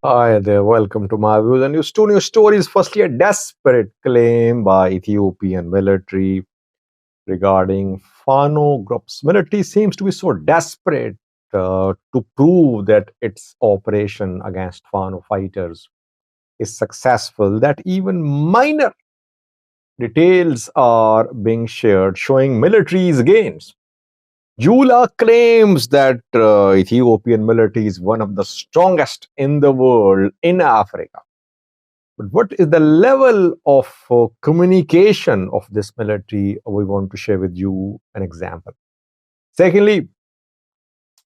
Hi there, welcome to my views and news. Two news stories. Firstly, a desperate claim by Ethiopian military regarding Fano group's military seems to be so desperate to prove that its operation against Fano fighters is successful that even minor details are being shared showing military's gains. Jula claims that Ethiopian military is one of the strongest in the world in Africa. But what is the level of communication of this military? We want to share with you an example. Secondly,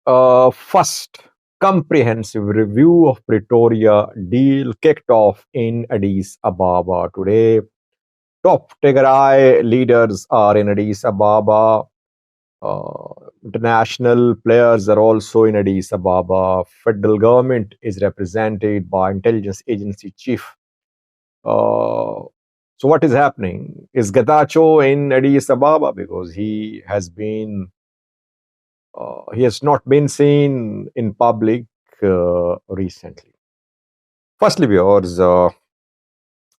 first comprehensive review of Pretoria deal kicked off in Addis Ababa today. Top Tigray leaders are in Addis Ababa. International players are also in Addis Ababa. Federal government is represented by intelligence agency chief. So what is happening? Is Getachew in Addis Ababa because he has not been seen in public recently. Firstly, viewers,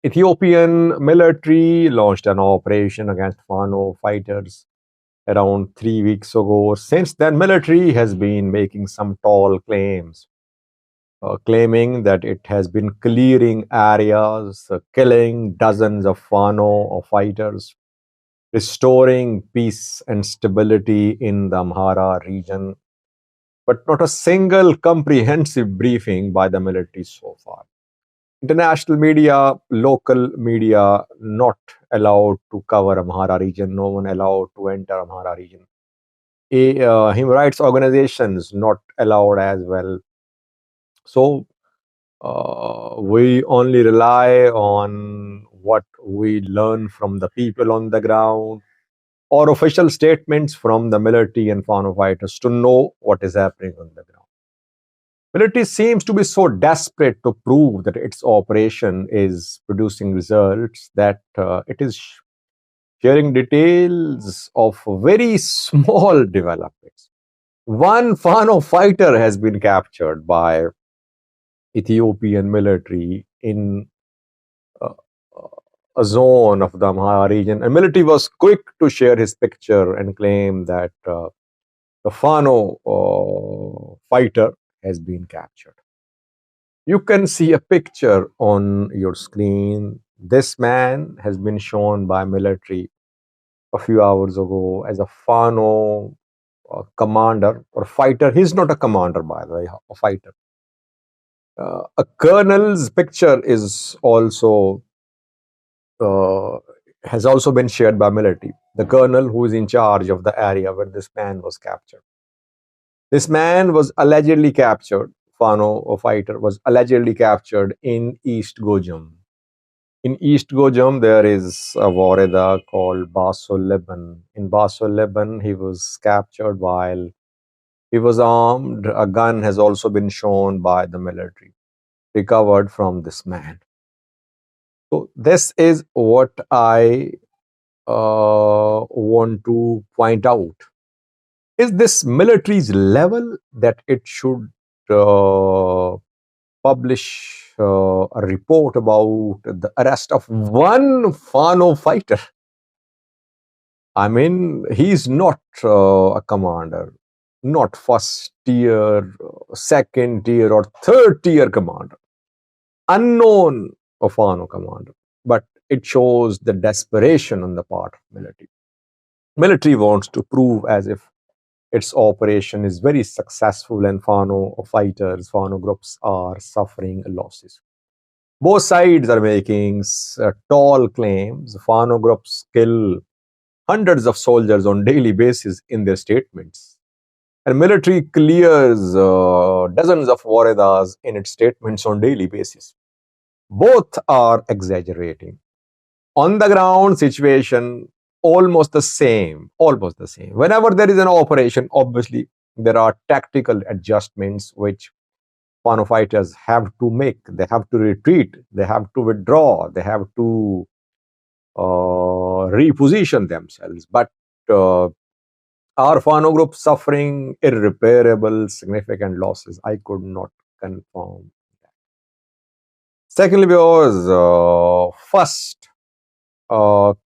Ethiopian military launched an operation against Fano fighters around 3 weeks ago. Since then, military has been making some tall claims, claiming that it has been clearing areas, killing dozens of Fano fighters, restoring peace and stability in the Amhara region, but not a single comprehensive briefing by the military so far. International media, local media, not allowed to cover Amhara region, no one allowed to enter Amhara region. Human rights organizations not allowed as well. So we only rely on what we learn from the people on the ground or official statements from the military and Fano fighters to know what is happening on the ground. Military seems to be so desperate to prove that its operation is producing results that it is sharing details of very small developments. One Fano fighter has been captured by Ethiopian military in uh, a zone of the Amhara region, and military was quick to share his picture and claim that the Fano fighter has been captured. You can see a picture on your screen. This man has been shown by military a few hours ago as a Fano commander or fighter. He's not a commander, by the way, a fighter. A colonel's picture is also has also been shared by military. The colonel who is in charge of the area where this man was captured. This man was allegedly captured. Fano, a fighter, was allegedly captured in East Gojam. In East Gojam, there is a wareda called Baso Leban. In Baso Leban, he was captured while he was armed. A gun has also been shown by the military, recovered from this man. So this is what I want to point out. Is this military's level that it should publish a report about the arrest of one Fano fighter? I mean, he's not a commander, not first tier, second tier, or third tier commander. Unknown Fano commander. But it shows the desperation on the part of military. Military wants to prove as if its operation is very successful and Fano fighters, Fano groups are suffering losses. Both sides are making tall claims. Fano groups kill hundreds of soldiers on daily basis in their statements. And military clears dozens of waredas in its statements on daily basis. Both are exaggerating. On the ground situation, almost the same. Whenever there is an operation, obviously, there are tactical adjustments which Fano fighters have to make. They have to retreat. They have to withdraw. They have to reposition themselves. But are Fano group suffering irreparable, significant losses? I could not confirm that. Secondly, because first,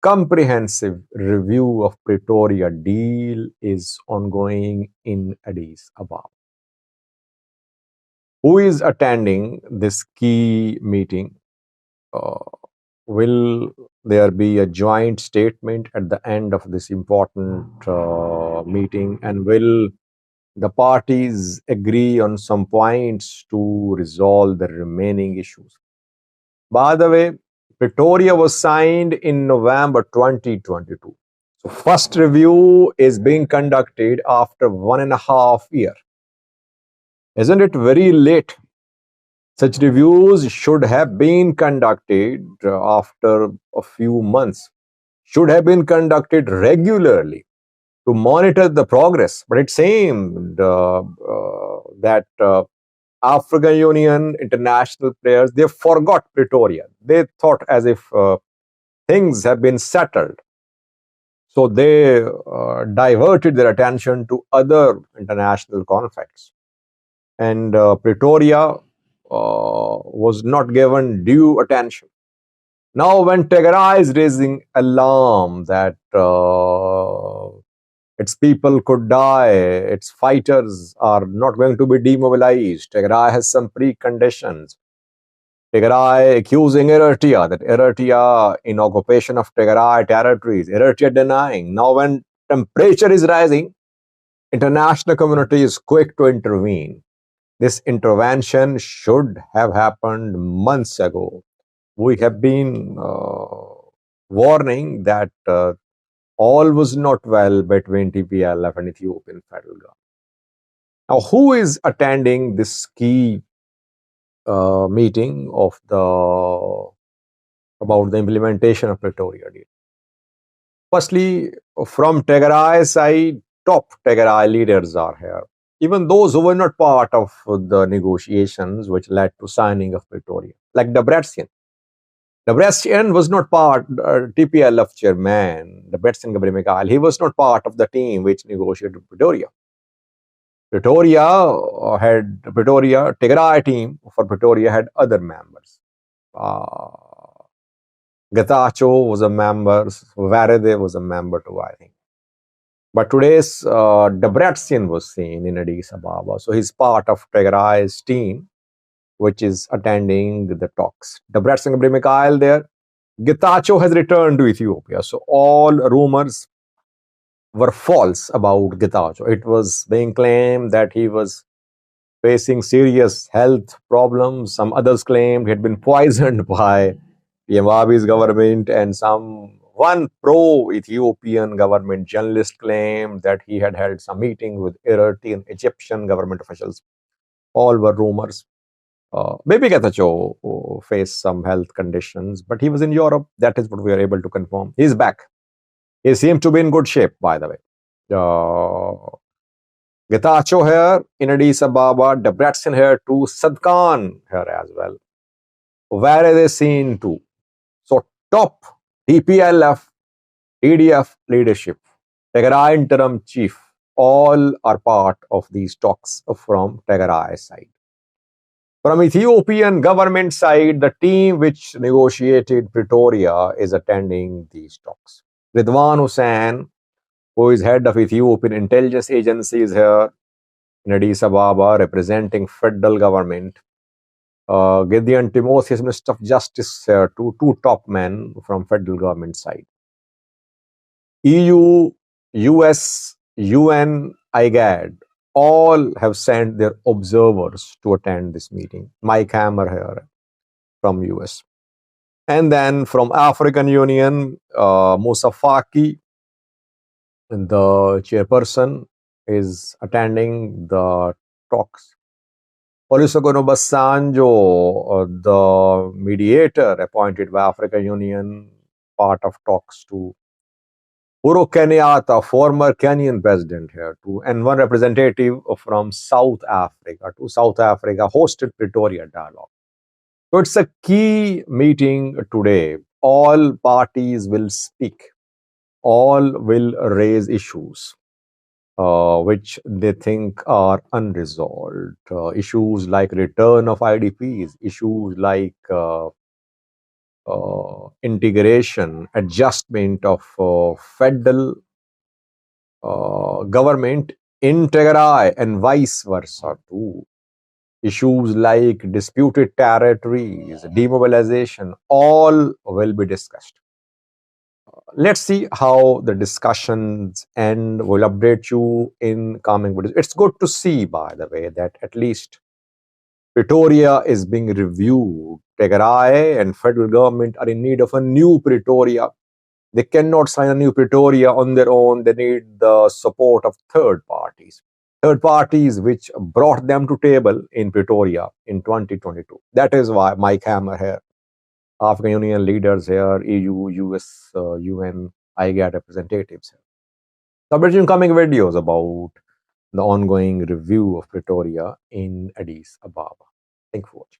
comprehensive review of Pretoria deal is ongoing in Addis Ababa. Who is attending this key meeting? Will there be a joint statement at the end of this important meeting? And will the parties agree on some points to resolve the remaining issues? By the way, Pretoria was signed in November 2022. So first review is being conducted after 1.5 years. Isn't it very late? Such reviews should have been conducted after a few months, should have been conducted regularly to monitor the progress. But it seemed that African Union, international players, they forgot Pretoria. They thought as if things have been settled. So they diverted their attention to other international conflicts. And Pretoria was not given due attention. Now, when Tigray is raising alarm that its people could die, its fighters are not going to be demobilized, Tigray has some preconditions. Tigray accusing Eritrea, that Eritrea in occupation of Tigray territories, Eritrea denying. Now, when temperature is rising, international community is quick to intervene. This intervention should have happened months ago. We have been warning that all was not well between TPLF and Ethiopian Federal Government. Now, who is attending this key meeting of about the implementation of Pretoria deal? Firstly, from Tigray side, top Tigray leaders are here. Even those who were not part of the negotiations which led to signing of Pretoria, like Debretsion. Debretsion was not part, TPLF chairman, Debretsion Gebremichael, he was not part of the team which negotiated Pretoria. Tigray team for Pretoria had other members. Getachew was a member, Varede was a member too, I think. But today's Debretsion was seen in Addis Ababa. So he's part of Tigray's team, which is attending the talks. Debretsion Gebremichael there. Getachew has returned to Ethiopia. So all rumors were false about Getachew. It was being claimed that he was facing serious health problems. Some others claimed he had been poisoned by PM Abiy's government, and one pro-Ethiopian government journalist claimed that he had held some meeting with Eritrean Egyptian government officials. All were rumors. Maybe Getachew faced some health conditions, but he was in Europe. That is what we are able to confirm. He's back. He seemed to be in good shape, by the way. Getachew here in Addis Ababa, Debretsion here too, Sadkan here as well. Where are they seen too? So top TPLF, EDF leadership, Tigray interim chief, all are part of these talks from Tigray side. From Ethiopian government side, the team which negotiated Pretoria is attending these talks. Ridwan Hussein, who is head of Ethiopian intelligence agency, is here in Addis Ababa representing federal government. Gideon Timotheus, Minister of Justice, here, two top men from federal government side. EU, US, UN, IGAD, all have sent their observers to attend this meeting. Mike Hammer here from US. And then from African Union, Musa Faki, the chairperson, is attending the talks. Olusegun Obasanjo, the mediator appointed by African Union, part of talks to Uhuru Kenyatta, former Kenyan president here too, and one representative from South Africa hosted Pretoria dialogue. So it's a key meeting today. All parties will speak. All will raise issues. which they think are unresolved. Issues like return of IDPs, issues like integration, adjustment of federal government in Tigray and vice versa too. Issues like disputed territories, demobilization, all will be discussed. Let's see how the discussions end. We'll update you in coming videos. It's good to see, by the way, that at least Pretoria is being reviewed. Tigray and federal government are in need of a new Pretoria. They cannot sign a new Pretoria on their own. They need the support of third parties. Third parties which brought them to table in Pretoria in 2022. That is why Mike Hammer here, African Union leaders here, EU, US, UN, IGAT representatives here. So I'll be coming videos about the ongoing review of Pretoria in Addis Ababa. Thank you for watching.